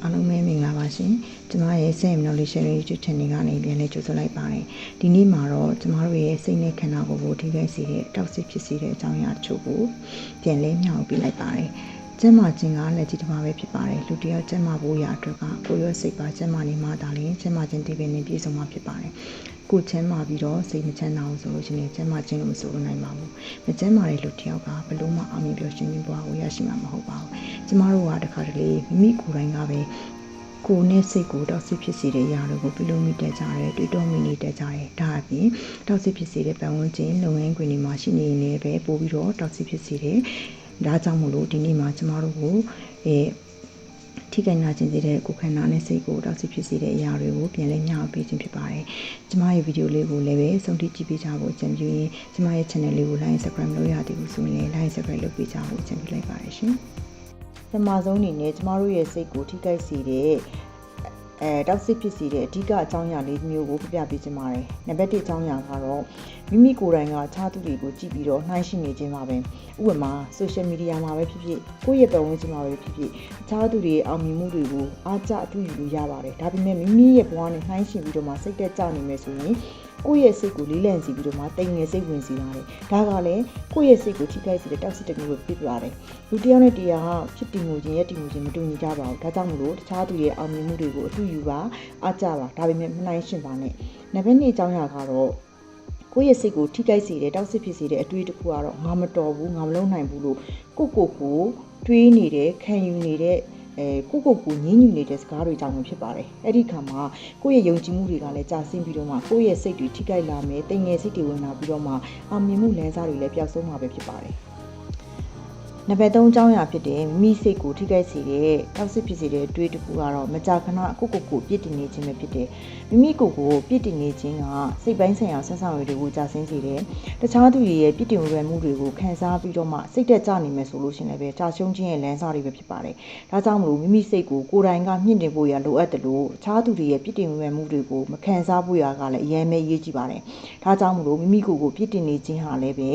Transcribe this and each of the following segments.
အားလုံးပဲမင်္ဂလာပါရှင်ကျမရဲ့စိတ်အမလို့ရှင် YouTube channel ကနေပြန်လဲကြိုဆိုလိုက်ပါတယ်ဒီနေ့မှာတော့ကျမတို့ရဲ့စိတ်နဲ့ခန္ဓာကိုယ်ကိုထိခိုက်စေတဲ့တောက်ဆစ်ဖြစ်စေတဲ့အကြောင်းအရာတချို့ကိုပြန်လဲမျှဝေပေးလိုက်ပါတယ်ကျန်းမာခြင်းကလက်ကြီးတစ်ပါးပဲဖြစ်ပါတယ်လူတစ်ယောက်ကျန်းမာဖို့ရာအတွက်ကကိုယ်ရောစိတ်ပါကျန်းမာနေမှသာလျှင်ကျန်းမာခြင်းတည်ပင်နေပြည့်စုံမှာဖြစ်ပါတယ်ကိုချမ်းမာပြီးတော့စိတ်မချမ်းသာအောင်ဆိုလို့ရှိရင်ကျန်းမာခြင်းလို့မဆိုနိုင်ပါဘူးမချမ်းမာတဲ့လူတစ်ယောက်ကဘလို့မှအောင်မြင်ပျော်ရွှင်ခြင်းဘဝကိုရရှိမှာမဟုတ်ပါဘူးကျမတို့ကတခါတလေမိမိကိုယ်တိုင်ကပဲကိုယ်နဲ့စိတ်ကိုတောက်ဆစ်ဖြစ်စေတဲ့အရာတွေကိုပြုလုပ်မိတတ်ကြတယ်တွေးတောမိနေတတ်ကြတယ်ဒါအပြင်တောက်ဆစ်ဖြစ်စေတဲ့ပတ်ဝန်းကျင်လုပ်ငန်းခွင်တွေမှာရှိနေနေပဲပို့ပြီးတော့တောက်ဆစ်ဖြစ်စေတဲ့ဒါကြောင့်မို့လို့ဒီနေ့မှာကျမတို့ကိုထိခိုက်နာကျင်စေတဲ့ကိုယ်ခန္ဓာနဲ့စိတ်ကိုတောက်ဆစ်ဖြစ်စေတဲ့အရာတွေကိုပြန်လဲမျှဝေပေးခြင်းဖြစ်ပါတယ်ကျမရဲ့ဗီဒီယိုလေးကိုလည်းပဲဆုံးထိကြည့်ပေးကြဖို့အကြံပြုရင်းကျမရဲ့ channel လေးကို like subscribe လုပ်ရသေးဘူးဆိုရင်လည်း like subscribe လုပ်ပေးကြဖို့အကြံပြုလိုက်ပါတယ်ရှင်ပထမဆုံးအနေနဲ့ကျမတို့ရဲ့စိတ်ကိုထိခိုက်စေတဲ့တောက်ဆစ်ဖြစ်စေတဲ့အဓိကအကြောင်းအရာလေးမျိုးကိုပြပြပေးချင်ပါတယ်။နံပါတ်1အကြောင်းအရာကတော့မိမိကိုယ်တိုင်ကအခြားသူတွေကိုကြည့်ပြီးတော့နှိုင်းယှဉ်နေခြင်းပါပဲ။ဥပမာ social media မှာပဲဖြစ်ဖြစ်ကိုယ့်ရဲ့ပတ်ဝန်းကျင်မှာပဲဖြစ်ဖြစ်အခြားသူတွေအောင်မြင်မှုတွေကိုအားကျအတူယူလို့ရပါတယ်။ဒါပေမဲ့မိမိရဲ့ဘဝနဲ့နှိုင်းယှဉ်ပြီးတော့မှစိတ်သက်သာနေမယ်ဆိုရင်ကိုယ့်ရဲ့စိတ်ကိုလေးလံစီပြီးတော့မှတိမ်ငယ်စိတ်ဝင်စီပါတယ်။ဒါကလည်းကိုယ့်ရဲ့စိတ်ကိုထိခိုက်စေတဲ့တောက်ဆစ်တစ်မျိုးပဲဖြစ်ပါတယ်။လူတစ်ယောက်နဲ့တစ်ယောက်ဖြစ်တည်မှုခြင်းရဲ့တည်မှုခြင်းမတူညီကြပါဘူး။ဒါကြောင့်မလို့တခြားသူရဲ့အောင်မြင်မှုတွေကိုအတူယူပါအားကြပါဒါပေမဲ့မနိုင်ရှင်ပါနဲ့။နံပါတ်2အကြောင်းအရာကတော့ကိုယ့်ရဲ့စိတ်ကိုထိခိုက်စေတဲ့တောက်ဆစ်ဖြစ်စေတဲ့အတွေးတစ်ခုကတော့ငါမတော်ဘူးငါမလုပ်နိုင်ဘူးလို့ကိုတွေးနေတဲ့ခံယူနေတဲ့ကိုညင်းညူနေတဲ့စကားတွေကြောင့်ဖြစ်ပါတယ်အဲ့ဒီခါမှာကိုယ့်ရဲ့ယုံကြည်မှုတွေကလည်းကြာဆင်းပြီးတော့မှကိုယ့်ရဲ့စိတ်တွေထိခိုက်လာမယ်တိမ်ငယ်စိတ်တွေဝင်လာပြီးတော့မှအောင်မြင်မှုလမ်းစားတွေလည်းပျောက်ဆုံးမှာပဲဖြစ်ပါတယ်နံပါတ်3အကြောင်းအရာဖြစ်တဲ့မိစိတ်ကိုထိခိုက်စေတဲ့တောက်ဆစ်ဖြစ်စေတဲ့အတွေးတစ်ခုကတော့မကြာခဏကိုပြစ်တင်နေခြင်းပဲဖြစ်တယ်မိမိကိုပြစ်တင်နေခြင်းကစိတ်ပိုင်းဆိုင်ရာဆက်ဆံရေးတွေကိုကြာဆင်းစေတယ်တခြားသူတွေရဲ့ပြစ်တင်ဝေဖန်မှုတွေကိုခံစားပြီးတော့မှစိတ်တက်ကြနေမယ်ဆိုလို့ရှိရင်လည်းကြာရှုံးခြင်းရဲ့လမ်းစာတွေပဲဖြစ်ပါတယ်ဒါကြောင့်မလို့မိမိစိတ်ကိုကိုယ်တိုင်ကမြင့်တင်ဖို့ရလိုအပ်တယ်လို့တခြားသူတွေရဲ့ပြစ်တင်ဝေဖန်မှုတွေကိုမခံစားဖို့ရကလည်းအရင်ပဲရေးကြည့်ပါတယ်ဒါကြောင့်မလို့မိမိကိုပြစ်တင်နေခြင်းဟာလည်းပဲ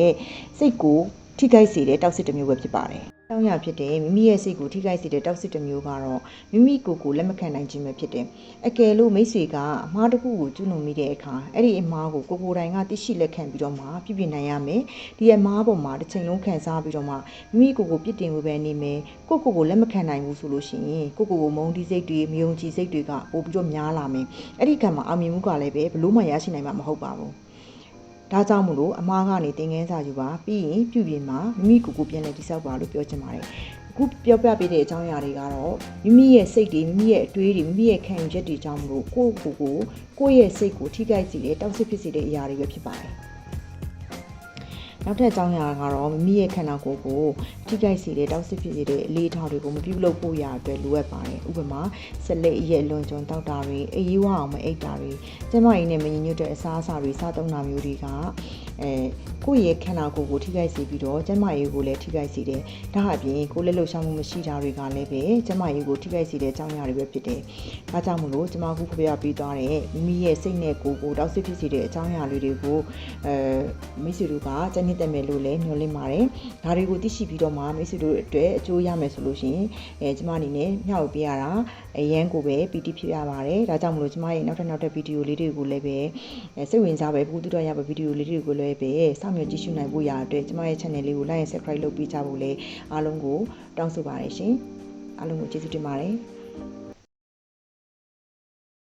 စိတ်ကိုထိခိုက်စေတဲ့တောက်ဆစ်တစ်မျိုးပဲဖြစ်ပါတယ်။တောင်းရဖြစ်တဲ့မိမိရဲ့စိတ်ကိုထိခိုက်စေတဲ့တောက်ဆစ်တစ်မျိုးကတော့မိမိကိုလက်မခံနိုင်ခြင်းပဲဖြစ်တယ်။အကယ်လို့မိတ်ဆွေကအမှားတစ်ခုကိုကျူးလွန်မိတဲ့အခါအဲ့ဒီအမှားကိုကိုယ်တိုင်ကသိရှိလက်ခံပြီးတော့မှပြပြင်နိုင်ရမယ်။ဒီအမှားပေါ်မှာတစ်ချိန်လုံးခံစားပြီးတော့မှမိမိကိုပြစ်တင်ဝေဖန်နေမယ်။ကိုလက်မခံနိုင်ဘူးဆိုလို့ရှိရင်ကိုမုန်းတီးစိတ်တွေမယုံကြည်စိတ်တွေကပို့ပြီးတော့များလာမယ်။အဲ့ဒီကံမှာအောင်မြင်မှုကလည်းပဲဘလို့မှရရှိနိုင်မှာမဟုတ်ပါဘူး။ဒါကြောင့်မို့လို့အမားကနေသင်ခန်းစာယူပါပြီးရင်ပြုပြင်မှာမိမိကိုပြန်လဲတိဆောက်ပါလို့ပြောချင်ပါတယ်အခုပြောပြပေးတဲ့အကြောင်းအရာတွေကတော့မိမိရဲ့စိတ်တွေမိမိရဲ့အတွေးတွေမိမိရဲ့ခံယူချက်တွေကြောင့်မလို့ကိုယ့်ရဲ့စိတ်ကိုထိခိုက်စေတဲ့တောက်ဆစ်ဖြစ်စေတဲ့အရာတွေပဲဖြစ်ပါတယ်နောက်ထပ်အကြောင်းအရာကတော့မိမိရဲ့ခန္ဓာကိုယ်ကိုထိခိုက်စေတဲ့တောက်ဆစ်ဖြစ်စေတဲ့အလေးထားတွေကိုမပြုလုပ်ဖို့ရအတွက်လိုအပ်ပါတယ်ဥပမာဆက်လက်ရဲ့လွန်ကျွံတောက်တာတွေအေးရေးဝအောင်မအိပ်တာတွေကျမကြီးနဲ့မညီညွတ်တဲ့အစားအစာတွေစားသုံးတာမျိုးတွေကကိုယ့်ရဲ့ခန္ဓာကိုယ်ကိုထိခိုက်စေပြီးတော့ကျမကြီးကိုလည်းထိခိုက်စေတယ်ဒါအပြင်ကိုယ်လက်လှုပ်ရှားမှုမရှိတာတွေကလည်းပဲကျမကြီးကိုထိခိုက်စေတဲ့အကြောင်းအရာတွေပဲဖြစ်တယ်ဒါကြောင့်မလို့ကျမခုပြပေးသွားတဲ့မိမိရဲ့စိတ်နဲ့ကိုယ်ကိုတောက်ဆစ်ဖြစ်စေတဲ့အကြောင်းအရာတွေကိုမိတ်ဆွေတို့ကကျန်တက်မယ်လို့လည်းမျှော်လင့်ပါတယ်ဒါတွေကိုသိရှိပြီးတော့မှမိတ်ဆွေတို့အတွက်အကျိုးရမယ်ဆိုလို့ရှိရင်ကျမအနေနဲ့မျှဝေပေးရတာအရန်ကိုပဲပီတိဖြစ်ရပါတယ်ဒါကြောင့်မလို့ကျမရဲ့နောက်ထပ်ဗီဒီယိုလေးတွေကိုလည်းပဲစိတ်ဝင်စားပဲဘုသူတော်ရပါဗီဒီယိုလေးတွေကိုလည်းပဲစောင့်မျှော်ကြည့်ရှုနိုင်ဖို့ရအတွက်ကျမရဲ့ channel လေးကို like and subscribe လုပ်ပေးကြဖို့လည်းအားလုံးကိုတောင်းဆိုပါတယ်ရှင်အားလုံးကိုကျေးဇူးတင်ပါတယ်